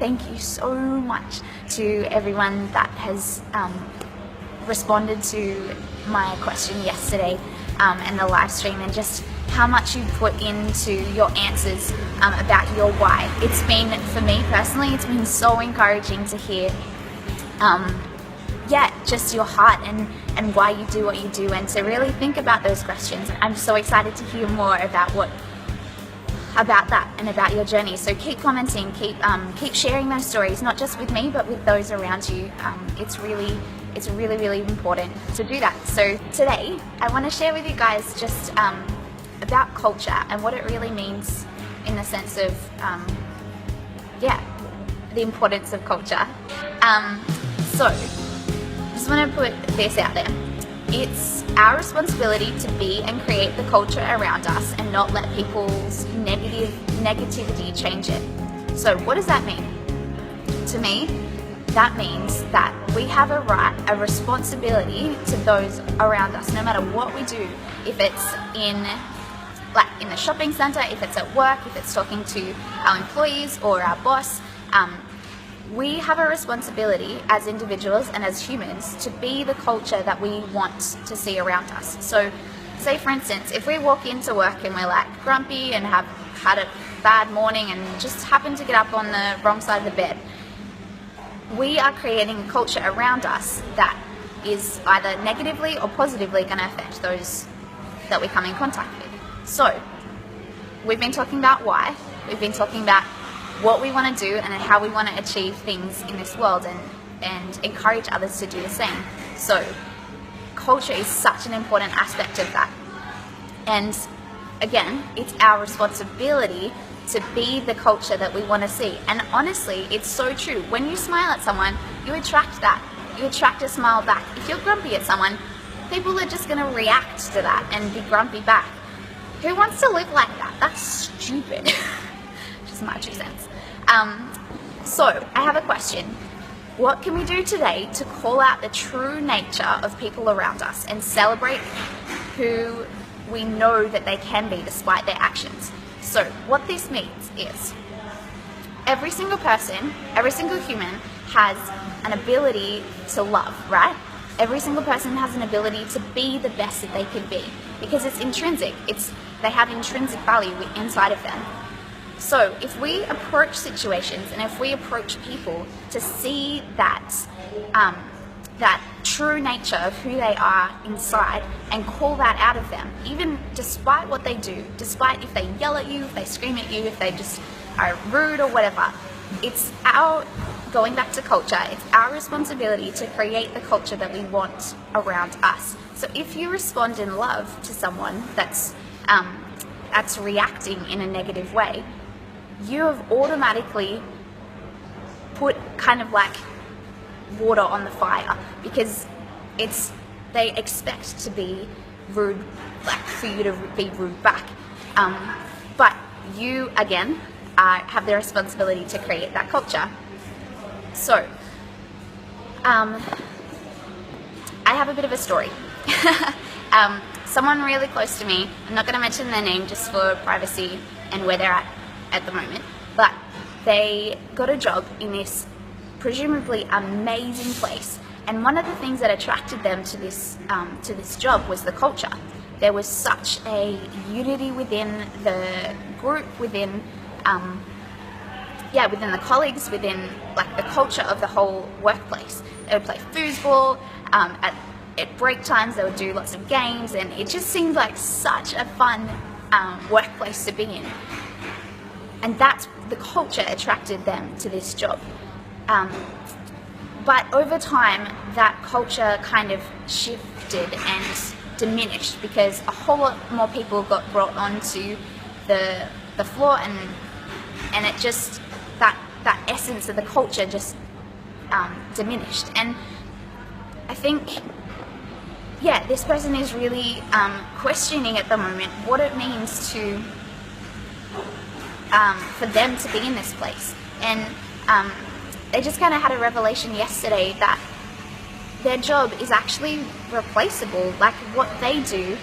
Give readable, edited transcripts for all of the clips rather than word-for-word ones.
thank you so much to everyone that has responded to my question yesterday and the live stream, and just how much you put into your answers about your why. It's been, for me personally, it's been so encouraging to hear just your heart and why you do what you do, and to really think about those questions. I'm so excited to hear more about that and about your journey. So keep commenting, keep sharing those stories, not just with me but with those around you. It's really important to do that. So today I want to share with you guys just about culture and what it really means in the sense of the importance of culture. So just want to put this out there. It's our responsibility to be and create the culture around us and not let people's negativity change it. So what does that mean? To me, that means that we have a responsibility to those around us, no matter what we do. If it's in the shopping center, if it's at work, if it's talking to our employees or our boss, we have a responsibility as individuals and as humans to be the culture that we want to see around us. So say for instance, if we walk into work and we're like grumpy and have had a bad morning and just happen to get up on the wrong side of the bed, we are creating a culture around us that is either negatively or positively going to affect those that we come in contact with. So we've been talking about why, we've been talking about what we want to do and how we want to achieve things in this world, and encourage others to do the same. So culture is such an important aspect of that. And again, it's our responsibility to be the culture that we want to see. And honestly, it's so true. When you smile at someone, you attract that. You attract a smile back. If you're grumpy at someone, people are just going to react to that and be grumpy back. Who wants to live like that? That's stupid. Just my 2 cents. So I have a question. What can we do today to call out the true nature of people around us and celebrate who we know that they can be despite their actions? So what this means is every single person, every single human has an ability to love, right? Every single person has an ability to be the best that they could be, because it's intrinsic. They have intrinsic value inside of them. So if we approach situations and if we approach people to see that true nature of who they are inside and call that out of them, even despite what they do, despite if they yell at you, if they scream at you, if they just are rude or whatever, it's going back to culture, it's our responsibility to create the culture that we want around us. So if you respond in love to someone that's reacting in a negative way, you have automatically put kind of like water on the fire, because they expect to be rude, like for you to be rude back. But you, again, have the responsibility to create that culture. So, I have a bit of a story. Someone really close to me, I'm not going to mention their name just for privacy and where they're at the moment, but they got a job in this presumably amazing place, and one of the things that attracted them to this job was the culture. There was such a unity within the group, within the colleagues, within like the culture of the whole workplace. They would play foosball, at break times they would do lots of games, and it just seemed like such a fun workplace to be in. And that's the culture attracted them to this job. But over time, that culture kind of shifted and diminished, because a whole lot more people got brought onto the floor, and it just, that essence of the culture just diminished. And I think, this person is really questioning at the moment what it means to for them to be in this place. And they just kind of had a revelation yesterday that their job is actually replaceable. Like what they do,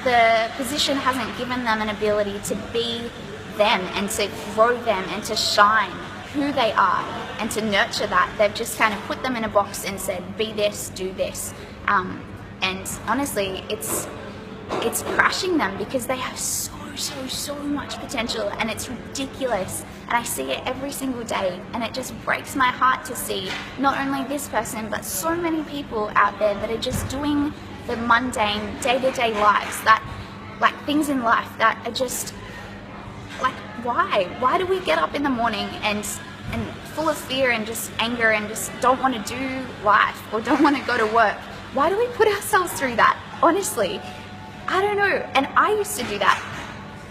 the position hasn't given them an ability to be them and to grow them and to shine who they are and to nurture that. They've just kind of put them in a box and said, be this, do this. And honestly, it's crashing them because they have so much potential, and it's ridiculous. And I see it every single day, and it just breaks my heart to see not only this person, but so many people out there that are just doing the mundane day-to-day lives, that like things in life that are just like, why do we get up in the morning and full of fear and just anger and just don't want to do life or don't want to go to work? Why do we put ourselves through that? Honestly, I don't know. And I used to do that,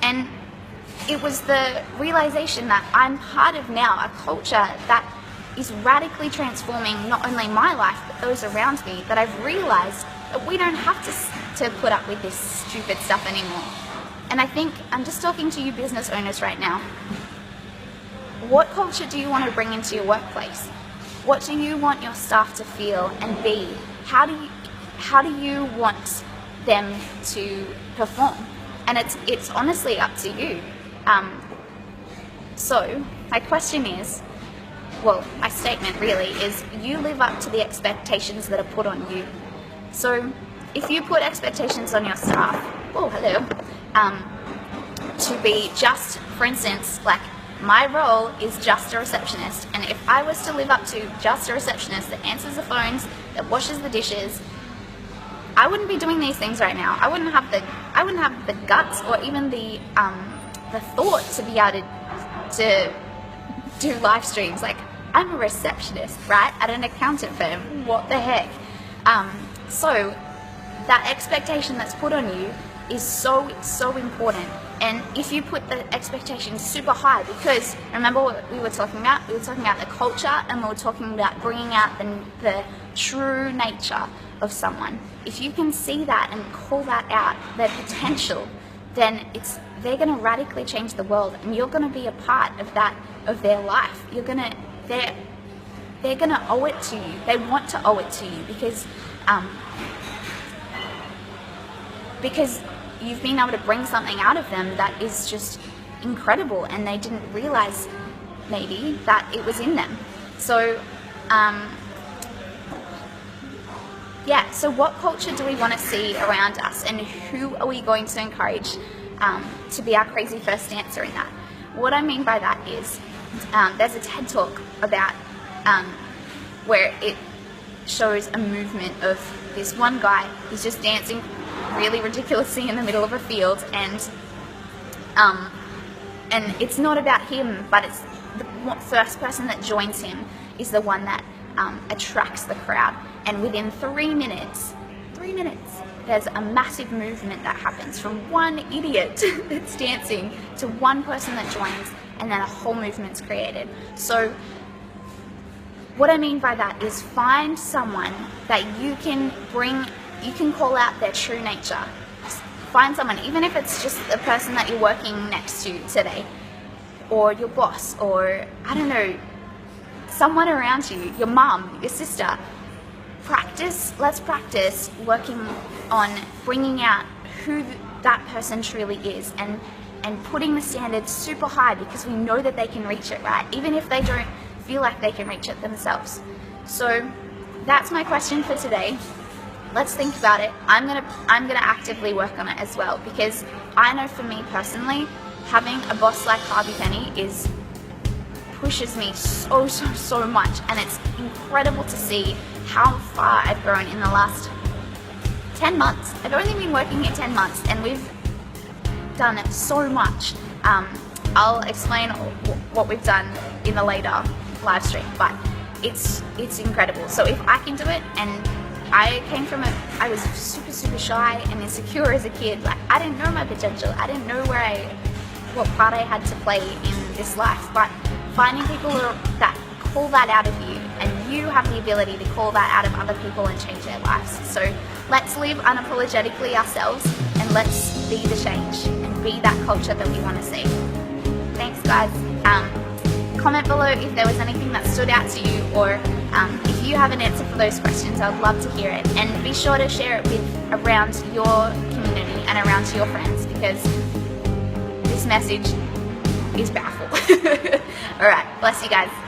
and it was the realization that I'm part of now a culture that is radically transforming not only my life but those around me, that I've realized that we don't have to put up with this stupid stuff anymore. And I think I'm just talking to you business owners right now. What culture do you want to bring into your workplace? What do you want your staff to feel and be? How do you want them to perform? And it's honestly up to you. So my question is, well, my statement really is, you live up to the expectations that are put on you. So if you put expectations on your staff, to be just, for instance, like my role is just a receptionist, and if I was to live up to just a receptionist that answers the phones, that washes the dishes, I wouldn't be doing these things right now. I wouldn't have the guts or even the thought to be able to do live streams. Like, I'm a receptionist, right, at an accountant firm. What the heck? So that expectation that's put on you is so important. And if you put the expectations super high, because remember what we were talking about? We were talking about the culture, and we were talking about bringing out the true nature of someone. If you can see that and call that out, their potential, then they're going to radically change the world, and you're going to be a part of that, of their life. They're going to owe it to you. They want to owe it to you because you've been able to bring something out of them that is just incredible, and they didn't realize maybe that it was in them. So so what culture do we want to see around us, and who are we going to encourage to be our crazy first dancer in that? What I mean by that is there's a TED talk about where it shows a movement of this one guy. He's just dancing really ridiculously in the middle of a field, and it's not about him, but it's the first person that joins him is the one that attracts the crowd. And within 3 minutes, there's a massive movement that happens from one idiot that's dancing to one person that joins, and then a whole movement's created. So what I mean by that is, find someone that you can call out their true nature. Find someone, even if it's just the person that you're working next to today, or your boss, or I don't know, someone around you, your mum, your sister. Let's practice working on bringing out who that person truly is, and putting the standard super high, because we know that they can reach it, right? Even if they don't feel like they can reach it themselves. So that's my question for today. Let's think about it. I'm gonna actively work on it as well, because I know for me personally, having a boss like Harvey Penny pushes me so much, and it's incredible to see how far I've grown in the last 10 months. I've only been working here 10 months, and we've done so much. I'll explain what we've done in the later live stream, but it's incredible. So if I can do it, and I was super shy and insecure as a kid. Like, I didn't know my potential. I didn't know what part I had to play in this life. But finding people that call that out of you, and you have the ability to call that out of other people and change their lives. So let's live unapologetically ourselves, and let's be the change and be that culture that we want to see. Thanks, guys. Comment below if there was anything that stood out to you, or if you have an answer for those questions. I'd love to hear it, and be sure to share it around your community and around to your friends, because this message is powerful. All right, bless you guys.